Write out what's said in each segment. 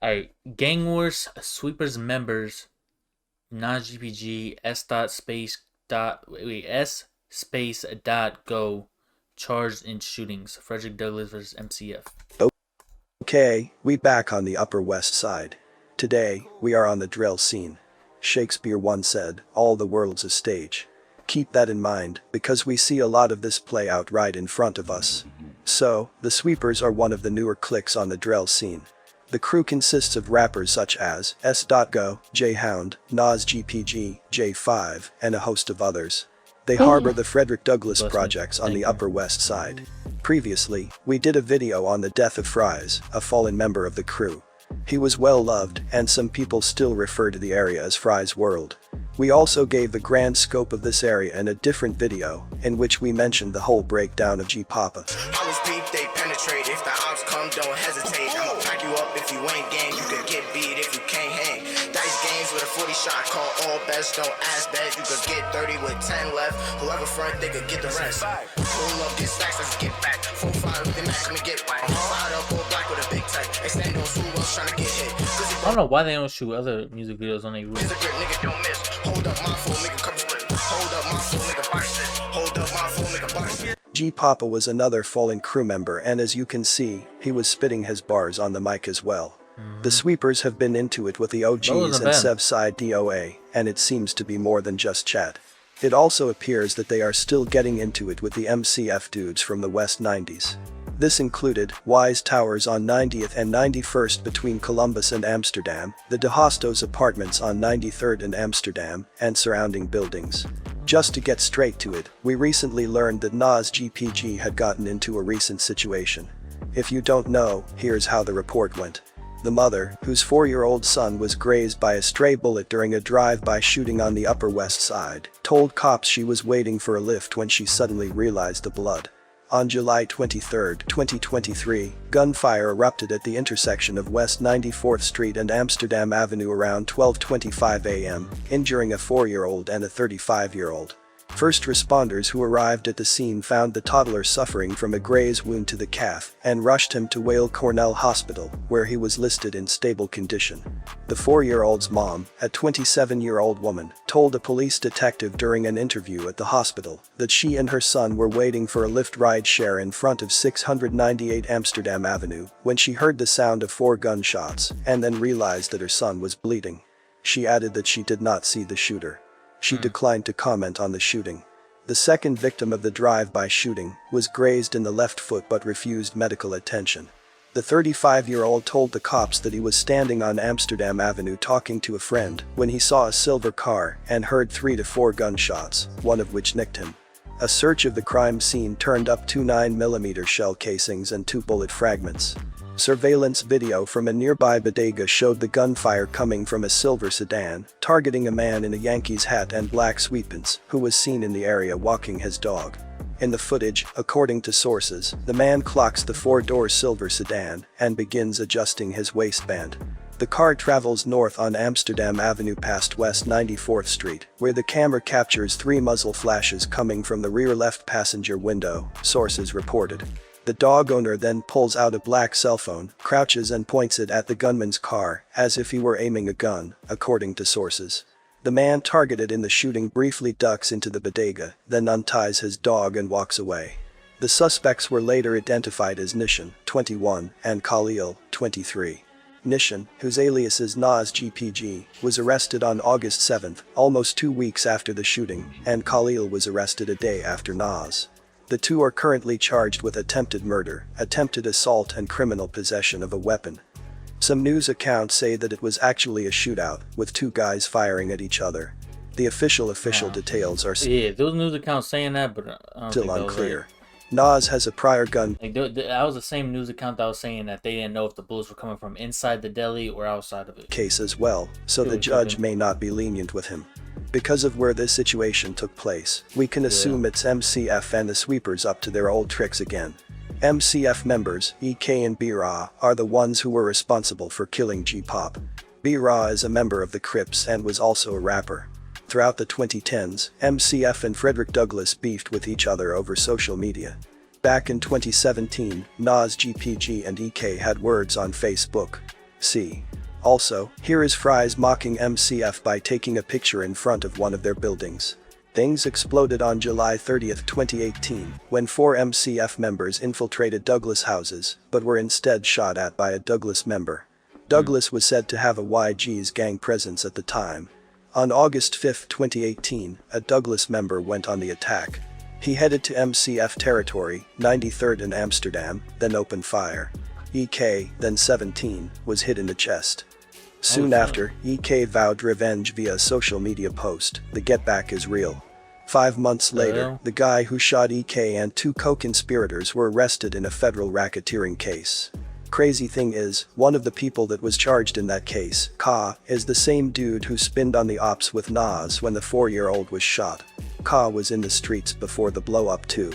Alright, Gang Wars, Sweepers members, NazGPG, S space dot, S space dot go, charged in shootings. Frederick Douglass versus MCF. Okay, we back on the Upper West Side. Today, we are on the drill scene. Shakespeare once said, all the world's a stage. Keep that in mind, because we see a lot of this play out right in front of us. So, the Sweepers are one of the newer cliques on the drill scene. The crew consists of rappers such as Sdot, J-Hound, NazGPG, J5, and a host of others. They harbor the Frederick Douglass projects on the Upper West Side. Previously, we did a video on the death of Fries, a fallen member of the crew. He was well loved, and some people still refer to the area as Fries World. We also gave the grand scope of this area in a different video, in which we mentioned the whole breakdown of G-Papa. I was beat, they penetrate. If the ops come, don't hesitate. I'ma pack you up if you ain't game. You could get beat if you can't hang. Dice games with a 40 shot, call all bets, don't ask that. You could get 30 with 10 left. Whoever front, they could get the rest. Pull up, get stacks, let's get back. 4-5 with the max, gonna get back. Side up, all black with a big tech. Extend on who else trying to get hit. I don't know why they don't shoot other music videos on their roof. It's a grip, nigga, don't miss. Hold up my phone, make a couple split. Hold up my phone, make a box split. Hold up my phone, make a box split. G-Papa was another fallen crew member, and as you can see, he was spitting his bars on the mic as well. The Sweepers have been into it with the OGs and Sev side DOA, and it seems to be more than just chat. It also appears that they are still getting into it with the MCF dudes from the West 90s. This included Wise Towers on 90th and 91st between Columbus and Amsterdam, the De Hostos apartments on 93rd and Amsterdam, and surrounding buildings. Just to get straight to it, we recently learned that NazGPG had gotten into a recent situation. If you don't know, here's how the report went. The mother, whose 4-year-old son was grazed by a stray bullet during a drive-by shooting on the Upper West Side, told cops she was waiting for a lift when she suddenly realized the blood. On July 23, 2023, gunfire erupted at the intersection of West 94th Street and Amsterdam Avenue around 12:25 a.m., injuring a 4-year-old and a 35-year-old. First responders who arrived at the scene found the toddler suffering from a graze wound to the calf and rushed him to Weill Cornell Hospital, where he was listed in stable condition. The 4-year-old's mom, a 27-year-old woman, told a police detective during an interview at the hospital that she and her son were waiting for a Lyft ride share in front of 698 Amsterdam Avenue when she heard the sound of 4 gunshots and then realized that her son was bleeding. She added that she did not see the shooter. She declined to comment on the shooting. The second victim of the drive-by shooting was grazed in the left foot but refused medical attention. The 35-year-old told the cops that he was standing on Amsterdam Avenue talking to a friend when he saw a silver car and heard 3 to 4 gunshots, one of which nicked him. A search of the crime scene turned up 2 9mm shell casings and 2 bullet fragments. Surveillance video from a nearby bodega showed the gunfire coming from a silver sedan, targeting a man in a Yankees hat and black sweatpants, who was seen in the area walking his dog. In the footage, according to sources, the man clocks the 4-door silver sedan and begins adjusting his waistband. The car travels north on Amsterdam Avenue past West 94th Street, where the camera captures 3 muzzle flashes coming from the rear left passenger window, sources reported. The dog owner then pulls out a black cell phone, crouches and points it at the gunman's car, as if he were aiming a gun, according to sources. The man targeted in the shooting briefly ducks into the bodega, then unties his dog and walks away. The suspects were later identified as Nishan, 21, and Khalil, 23. Nishan, whose alias is NazGPG, was arrested on August 7, almost 2 weeks after the shooting, and Khalil was arrested a day after Naz. The two are currently charged with attempted murder, attempted assault and criminal possession of a weapon. Some news accounts say that it was actually a shootout, with 2 guys firing at each other. The official details are those news accounts saying that, but I don't still think unclear. Naz has a prior gun that was the same news account that was saying that they didn't know if the bullets were coming from inside the deli or outside of it. Case as well, so the judge may not be lenient with him. Because of where this situation took place, we can assume it's MCF and the Sweepers up to their old tricks again. MCF members, EK and B-Raw, are the ones who were responsible for killing G-Pop. B-Raw is a member of the Crips and was also a rapper. Throughout the 2010s, MCF and Frederick Douglass beefed with each other over social media. Back in 2017, NazGPG and EK had words on Facebook. See. Also, here is Fries mocking MCF by taking a picture in front of one of their buildings. Things exploded on July 30, 2018, when 4 MCF members infiltrated Douglas houses, but were instead shot at by a Douglas member. Douglas was said to have a YG's gang presence at the time. On August 5, 2018, a Douglas member went on the attack. He headed to MCF territory, 93rd and Amsterdam, then opened fire. EK, then 17, was hit in the chest. Soon after, EK vowed revenge via a social media post. The get back is real. 5 months later, the guy who shot EK and 2 co-conspirators were arrested in a federal racketeering case. Crazy thing is, one of the people that was charged in that case, Ka, is the same dude who spinned on the ops with Nas when the 4-year-old was shot. Ka was in the streets before the blow-up too.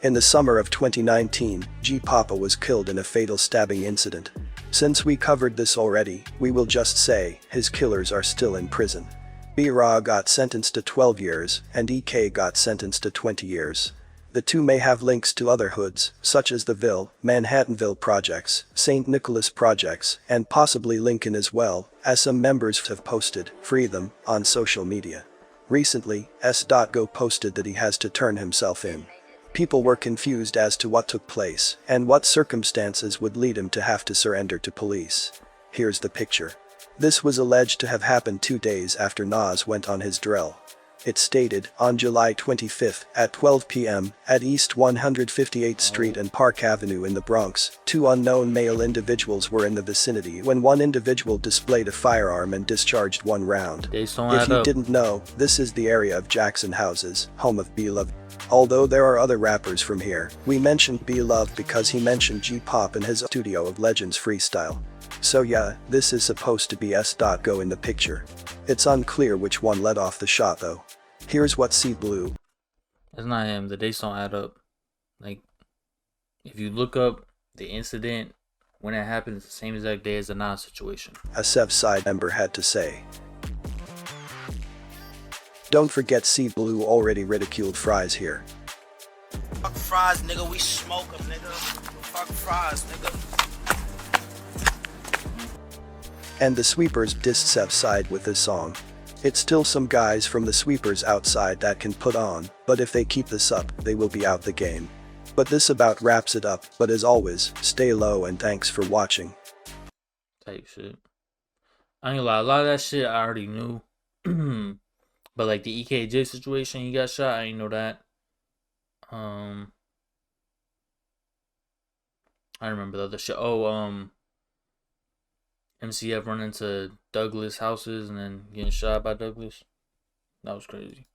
In the summer of 2019, G Papa was killed in a fatal stabbing incident. Since we covered this already, we will just say, his killers are still in prison. B-Raw got sentenced to 12 years, and EK got sentenced to 20 years. The two may have links to other hoods, such as the Ville, Manhattanville projects, St. Nicholas projects, and possibly Lincoln as well, as some members have posted, free them, on social media. Recently, Sdot posted that he has to turn himself in. People were confused as to what took place and what circumstances would lead him to have to surrender to police. Here's the picture. This was alleged to have happened 2 days after Nas went on his drill. It stated, on July 25 at 12 p.m. at East 158th Street and Park Avenue in the Bronx, 2 unknown male individuals were in the vicinity when one individual displayed a firearm and discharged 1 round. If you didn't know, this is the area of Jackson Houses, home of B-Love. Although there are other rappers from here, we mentioned B-Love because he mentioned G-Pop in his studio of Legends freestyle. So yeah, this is supposed to be Sdot in the picture. It's unclear which one let off the shot though. Here's what C Blue. That's not him. The dates don't add up. Like, if you look up the incident when it happened, it's the same exact day as the Nas situation. A Sev side member had to say. Don't forget C Blue already ridiculed Fries here. Fuck Fries, nigga. We smoke 'em, nigga. Fuck Fries, nigga. And the Sweepers dissed Sev side with this song. It's still some guys from the Sweepers outside that can put on, but if they keep this up, they will be out the game. But this about wraps it up, but as always, stay low and thanks for watching. Type shit. I ain't gonna lie, a lot of that shit I already knew. But like the EKJ situation, he got shot, I didn't know that. I remember the other shit. MCF running into Douglas houses and then getting shot by Douglas. That was crazy.